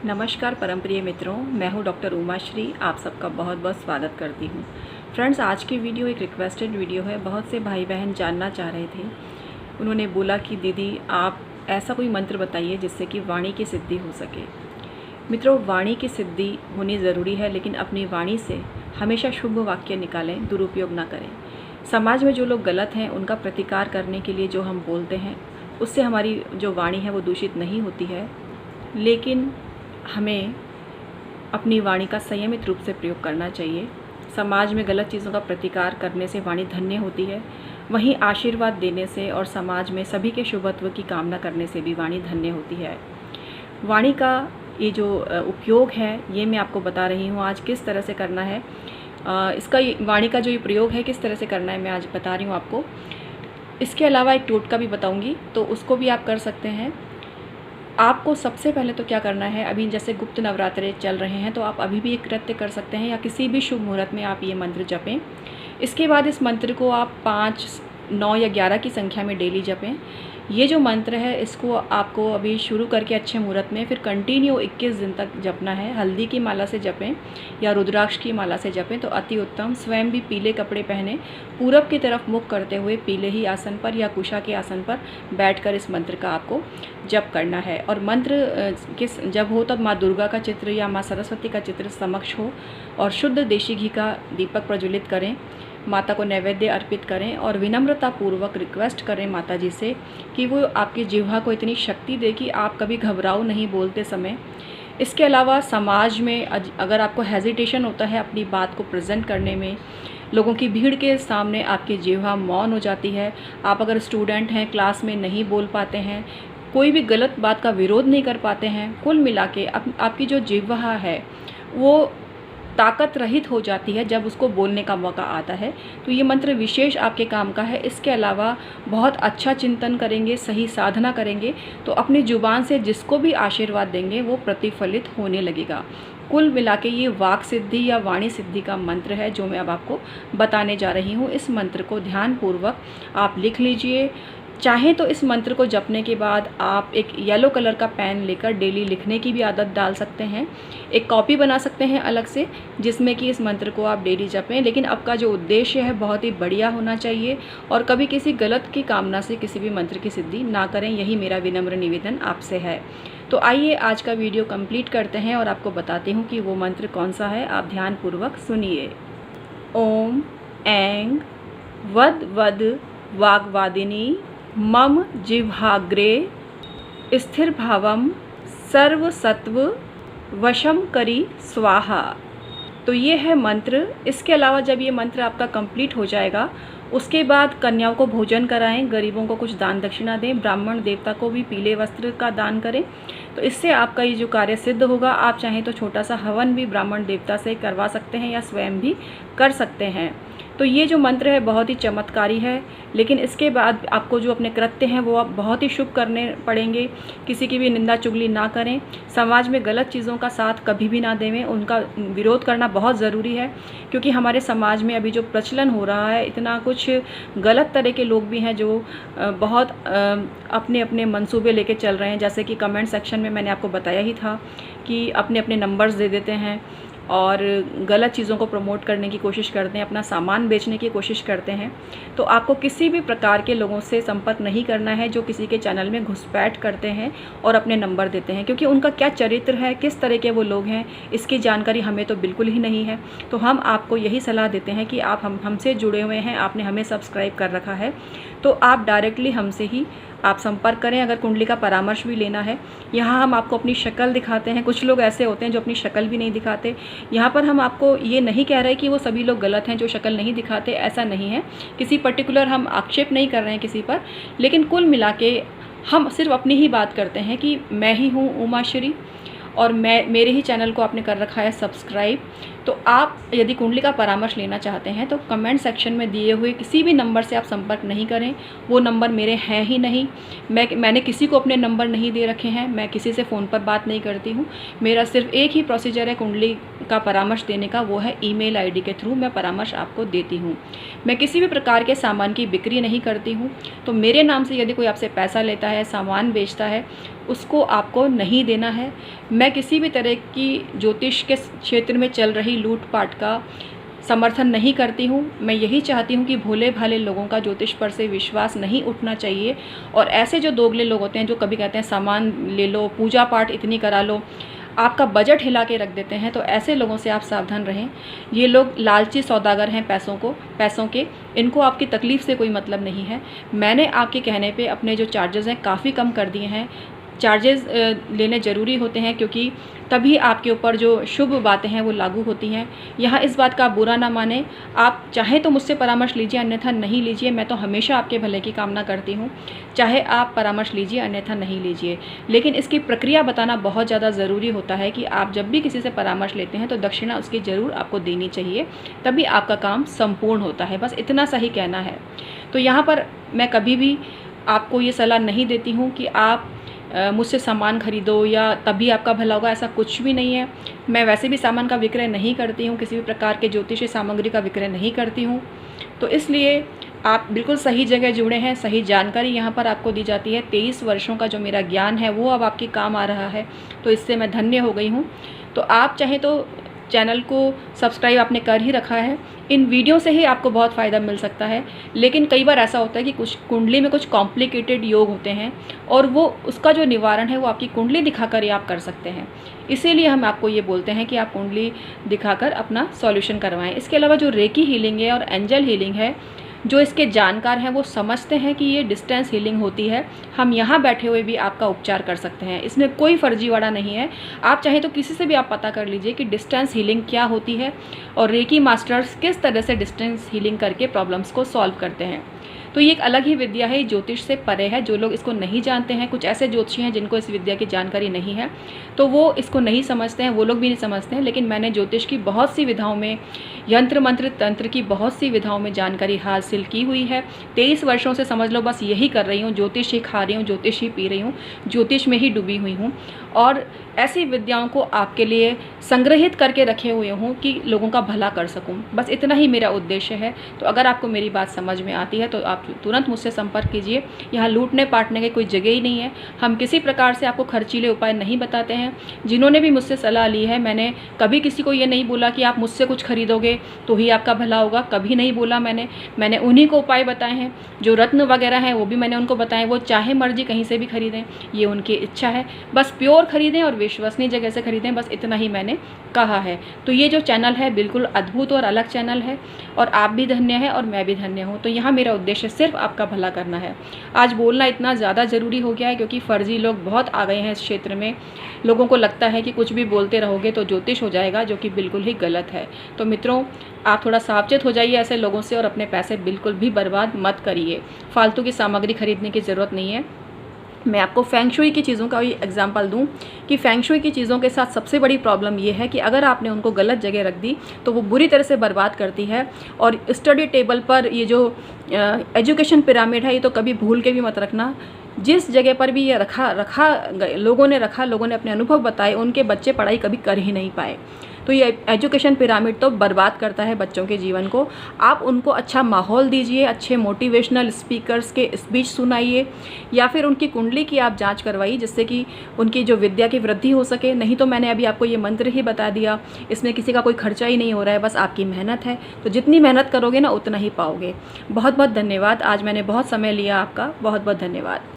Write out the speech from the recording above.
नमस्कार परम प्रिय मित्रों, मैं हूं डॉक्टर उमा श्री। आप सबका बहुत बहुत स्वागत करती हूं। फ्रेंड्स, आज की वीडियो एक रिक्वेस्टेड वीडियो है। बहुत से भाई बहन जानना चाह रहे थे। उन्होंने बोला कि दीदी आप ऐसा कोई मंत्र बताइए जिससे कि वाणी की सिद्धि हो सके। मित्रों, वाणी की सिद्धि होनी ज़रूरी है, लेकिन अपनी वाणी से हमेशा शुभ वाक्य निकालें, दुरुपयोग ना करें। समाज में जो लोग गलत हैं उनका प्रतिकार करने के लिए जो हम बोलते हैं उससे हमारी जो वाणी है वो दूषित नहीं होती है, लेकिन हमें अपनी वाणी का संयमित रूप से प्रयोग करना चाहिए। समाज में गलत चीज़ों का प्रतिकार करने से वाणी धन्य होती है, वहीं आशीर्वाद देने से और समाज में सभी के शुभत्व की कामना करने से भी वाणी धन्य होती है। वाणी का ये जो उपयोग है ये मैं आपको बता रही हूँ आज किस तरह से करना है। इसका वाणी का जो ये प्रयोग है किस तरह से करना है मैं आज बता रही हूँ आपको। इसके अलावा एक टोटका भी बताऊँगी, तो उसको भी आप कर सकते हैं। आपको सबसे पहले तो क्या करना है, अभी जैसे गुप्त नवरात्रे चल रहे हैं तो आप अभी भी एक कृत्य कर सकते हैं या किसी भी शुभ मुहूर्त में आप ये मंत्र जपें। इसके बाद इस मंत्र को आप 5, 9 या 11 की संख्या में डेली जपें। ये जो मंत्र है इसको आपको अभी शुरू करके अच्छे मुहूर्त में फिर कंटिन्यू 21 दिन तक जपना है। हल्दी की माला से जपें या रुद्राक्ष की माला से जपें तो अति उत्तम। स्वयं भी पीले कपड़े पहने पूरब की तरफ मुख करते हुए पीले ही आसन पर या कुशा के आसन पर बैठकर इस मंत्र का आपको जप करना है। और मंत्र जब हो तब माँ दुर्गा का चित्र या माँ सरस्वती का चित्र समक्ष हो और शुद्ध देशी घी का दीपक प्रज्वलित करें, माता को नैवेद्य अर्पित करें और विनम्रता पूर्वक रिक्वेस्ट करें माता जी से कि वो आपकी जिह्वा को इतनी शक्ति दे कि आप कभी घबराओ नहीं बोलते समय। इसके अलावा समाज में अगर आपको हेजिटेशन होता है अपनी बात को प्रेजेंट करने में, लोगों की भीड़ के सामने आपकी जिह्वा मौन हो जाती है, आप अगर स्टूडेंट हैं क्लास में नहीं बोल पाते हैं, कोई भी गलत बात का विरोध नहीं कर पाते हैं, कुल मिला के आपकी जो जिह्वा है वो ताकत रहित हो जाती है जब उसको बोलने का मौका आता है, तो ये मंत्र विशेष आपके काम का है। इसके अलावा बहुत अच्छा चिंतन करेंगे, सही साधना करेंगे तो अपनी जुबान से जिसको भी आशीर्वाद देंगे वो प्रतिफलित होने लगेगा। कुल मिला के ये वाक सिद्धि या वाणी सिद्धि का मंत्र है जो मैं अब आपको बताने जा रही हूँ। इस मंत्र को ध्यानपूर्वक आप लिख लीजिए। चाहें तो इस मंत्र को जपने के बाद आप एक येलो कलर का पेन लेकर डेली लिखने की भी आदत डाल सकते हैं। एक कॉपी बना सकते हैं अलग से जिसमें कि इस मंत्र को आप डेली जपें, लेकिन आपका जो उद्देश्य है बहुत ही बढ़िया होना चाहिए और कभी किसी गलत की कामना से किसी भी मंत्र की सिद्धि ना करें, यही मेरा विनम्र निवेदन आपसे है। तो आइए आज का वीडियो कंप्लीट करते हैं और आपको बताती हूँ कि वो मंत्र कौन सा है। आप ध्यानपूर्वक सुनिए। ओम ऐं वद वद वाग्वादिनी मम जिह्वाग्रे स्थिर भावम सर्वसत्व वशम करी स्वाहा। तो ये है मंत्र। इसके अलावा जब ये मंत्र आपका कंप्लीट हो जाएगा उसके बाद कन्याओं को भोजन कराएं, गरीबों को कुछ दान दक्षिणा दें, ब्राह्मण देवता को भी पीले वस्त्र का दान करें, तो इससे आपका ये जो कार्य सिद्ध होगा। आप चाहें तो छोटा सा हवन भी ब्राह्मण देवता से करवा सकते हैं या स्वयं भी कर सकते हैं। तो ये जो मंत्र है बहुत ही चमत्कारी है, लेकिन इसके बाद आपको जो अपने कृत्य हैं वो आप बहुत ही शुभ करने पड़ेंगे। किसी की भी निंदा चुगली ना करें, समाज में गलत चीज़ों का साथ कभी भी ना देवें, उनका विरोध करना बहुत ज़रूरी है क्योंकि हमारे समाज में अभी जो प्रचलन हो रहा है, इतना कुछ गलत तरह के लोग भी हैं जो बहुत अपने अपने मंसूबे लेके चल रहे हैं। जैसे कि कमेंट सेक्शन में मैंने आपको बताया ही था कि अपने अपने नंबर्स दे देते हैं और गलत चीज़ों को प्रमोट करने की कोशिश करते हैं, अपना सामान बेचने की कोशिश करते हैं। तो आपको किसी भी प्रकार के लोगों से संपर्क नहीं करना है जो किसी के चैनल में घुसपैठ करते हैं और अपने नंबर देते हैं, क्योंकि उनका क्या चरित्र है, किस तरह के वो लोग हैं, इसकी जानकारी हमें तो बिल्कुल ही नहीं है। तो हम आपको यही सलाह देते हैं कि आप हमसे जुड़े हुए हैं, आपने हमें सब्सक्राइब कर रखा है तो आप डायरेक्टली हमसे ही आप संपर्क करें। अगर कुंडली का परामर्श भी लेना है, यहाँ हम आपको अपनी शक्ल दिखाते हैं। कुछ लोग ऐसे होते हैं जो अपनी शक्ल भी नहीं दिखाते। यहाँ पर हम आपको ये नहीं कह रहे कि वो सभी लोग गलत हैं जो शक्ल नहीं दिखाते, ऐसा नहीं है। किसी पर्टिकुलर हम आक्षेप नहीं कर रहे हैं किसी पर, लेकिन कुल मिला के हम सिर्फ अपनी ही बात करते हैं कि मैं ही हूँ उमा श्री और मेरे ही चैनल को आपने कर रखा है सब्सक्राइब। तो आप यदि कुंडली का परामर्श लेना चाहते हैं तो कमेंट सेक्शन में दिए हुए किसी भी नंबर से आप संपर्क नहीं करें, वो नंबर मेरे हैं ही नहीं। मैंने किसी को अपने नंबर नहीं दे रखे हैं, मैं किसी से फ़ोन पर बात नहीं करती हूँ। मेरा सिर्फ एक ही प्रोसीजर है कुंडली का परामर्श देने का वो है ईमेल आईडी के थ्रू मैं परामर्श आपको देती हूँ। मैं किसी भी प्रकार के सामान की बिक्री नहीं करती हूँ। तो मेरे नाम से यदि कोई आपसे पैसा लेता है, सामान बेचता है, उसको आपको नहीं देना है। मैं किसी भी तरह की ज्योतिष के क्षेत्र में चल रही लूटपाट का समर्थन नहीं करती हूँ। मैं यही चाहती हूँ कि भोले भाले लोगों का ज्योतिष पर से विश्वास नहीं उठना चाहिए। और ऐसे जो दोगले लोग होते हैं जो कभी कहते हैं सामान ले लो, पूजा पाठ इतनी करा लो, आपका बजट हिला के रख देते हैं, तो ऐसे लोगों से आप सावधान रहें। ये लोग लालची सौदागर हैं पैसों के। इनको आपकी तकलीफ़ से कोई मतलब नहीं है। मैंने आपके कहने पे अपने जो चार्जेज़ हैं काफ़ी कम कर दिए हैं। चार्जेस लेने ज़रूरी होते हैं क्योंकि तभी आपके ऊपर जो शुभ बातें हैं वो लागू होती हैं। यहाँ इस बात का आप बुरा ना माने, आप चाहे तो मुझसे परामर्श लीजिए, अन्यथा नहीं लीजिए। मैं तो हमेशा आपके भले की कामना करती हूँ, चाहे आप परामर्श लीजिए अन्यथा नहीं लीजिए। लेकिन इसकी प्रक्रिया बताना बहुत ज़्यादा ज़रूरी होता है कि आप जब भी किसी से परामर्श लेते हैं तो दक्षिणा उसकी ज़रूर आपको देनी चाहिए, तभी आपका काम संपूर्ण होता है। बस इतना सा ही कहना है। तो यहाँ पर मैं कभी भी आपको ये सलाह नहीं देती हूँ कि आप मुझसे सामान खरीदो या तभी आपका भला होगा, ऐसा कुछ भी नहीं है। मैं वैसे भी सामान का विक्रय नहीं करती हूँ, किसी भी प्रकार के ज्योतिषीय सामग्री का विक्रय नहीं करती हूँ। तो इसलिए आप बिल्कुल सही जगह जुड़े हैं, सही जानकारी यहाँ पर आपको दी जाती है। 23 वर्षों का जो मेरा ज्ञान है वो अब आपके काम आ रहा है, तो इससे मैं धन्य हो गई हूँ। तो आप चाहें तो चैनल को सब्सक्राइब आपने कर ही रखा है। इन वीडियो से ही आपको बहुत फ़ायदा मिल सकता है। लेकिन कई बार ऐसा होता है कि कुछ कुंडली में कुछ कॉम्प्लिकेटेड योग होते हैं और वो उसका जो निवारण है वो आपकी कुंडली दिखाकर ही आप कर सकते हैं। इसीलिए हम आपको ये बोलते हैं कि आप कुंडली दिखाकर अपना सॉल्यूशन करवाएं। इसके अलावा जो रेकी हीलिंग है और एंजल हीलिंग है, जो इसके जानकार हैं वो समझते हैं कि ये डिस्टेंस हीलिंग होती है। हम यहाँ बैठे हुए भी आपका उपचार कर सकते हैं, इसमें कोई फर्जीवाड़ा नहीं है। आप चाहें तो किसी से भी आप पता कर लीजिए कि डिस्टेंस हीलिंग क्या होती है और रेकी मास्टर्स किस तरह से डिस्टेंस हीलिंग करके प्रॉब्लम्स को सॉल्व करते हैं। तो ये एक अलग ही विद्या है, ज्योतिष से परे है। जो लोग इसको नहीं जानते हैं, कुछ ऐसे ज्योतिषी हैं जिनको इस विद्या की जानकारी नहीं है, तो वो इसको नहीं समझते हैं, वो लोग भी नहीं समझते हैं। लेकिन मैंने ज्योतिष की बहुत सी विधाओं में, यंत्र मंत्र तंत्र की बहुत सी विधाओं में जानकारी हासिल की हुई है। 23 वर्षों से समझ लो बस यही कर रही हूँ, ज्योतिष ही खा रही हूँ, ज्योतिष ही पी रही हूँ, ज्योतिष में ही डूबी हुई हूँ और ऐसी विद्याओं को आपके लिए संग्रहित करके रखे हुए हूँ कि लोगों का भला कर सकूँ। बस इतना ही मेरा उद्देश्य है। तो अगर आपको मेरी बात समझ में आती है तो आप तुरंत मुझसे संपर्क कीजिए। यहाँ लूटने पाटने की कोई जगह ही नहीं है। हम किसी प्रकार से आपको खर्चीले उपाय नहीं बताते हैं। जिन्होंने भी मुझसे सलाह ली है, मैंने कभी किसी को ये नहीं बोला कि आप मुझसे कुछ खरीदोगे तो ही आपका भला होगा, कभी नहीं बोला मैंने उन्हीं को उपाय बताए हैं। जो रत्न वगैरह हैं वो भी मैंने उनको बताए, वो चाहे मर्जी कहीं से भी खरीदें, ये उनकी इच्छा है। बस प्योर खरीदें और विश्वसनीय जगह से खरीदें, बस इतना ही मैंने कहा है। तो ये जो चैनल है बिल्कुल अद्भुत और अलग चैनल है और आप भी धन्य हैं और मैं भी धन्य हूँ। तो यहाँ मेरा उद्देश्य सिर्फ आपका भला करना है। आज बोलना इतना ज़्यादा ज़रूरी हो गया है क्योंकि फर्जी लोग बहुत आ गए हैं इस क्षेत्र में। लोगों को लगता है कि कुछ भी बोलते रहोगे तो ज्योतिष हो जाएगा, जो कि बिल्कुल ही गलत है। तो मित्रों, आप थोड़ा सावचेत हो जाइए ऐसे लोगों से और अपने पैसे बिल्कुल भी बर्बाद मत करिए। फालतू की सामग्री खरीदने की ज़रूरत नहीं है। मैं आपको फेंग शुई की चीज़ों का भी एग्जांपल दूं कि फेंग शुई की चीज़ों के साथ सबसे बड़ी प्रॉब्लम ये है कि अगर आपने उनको गलत जगह रख दी तो वो बुरी तरह से बर्बाद करती है। और स्टडी टेबल पर ये जो एजुकेशन पिरामिड है, ये तो कभी भूल के भी मत रखना। जिस जगह पर भी ये लोगों ने अपने अनुभव बताए, उनके बच्चे पढ़ाई कभी कर ही नहीं पाए। तो ये एजुकेशन पिरामिड तो बर्बाद करता है बच्चों के जीवन को। आप उनको अच्छा माहौल दीजिए, अच्छे मोटिवेशनल स्पीकर्स के स्पीच सुनाइए या फिर उनकी कुंडली की आप जांच करवाइए, जिससे कि उनकी जो विद्या की वृद्धि हो सके। नहीं तो मैंने अभी आपको ये मंत्र ही बता दिया, इसमें किसी का कोई खर्चा ही नहीं हो रहा है, बस आपकी मेहनत है। तो जितनी मेहनत करोगे ना उतना ही पाओगे। बहुत बहुत धन्यवाद। आज मैंने बहुत समय लिया आपका, बहुत बहुत धन्यवाद।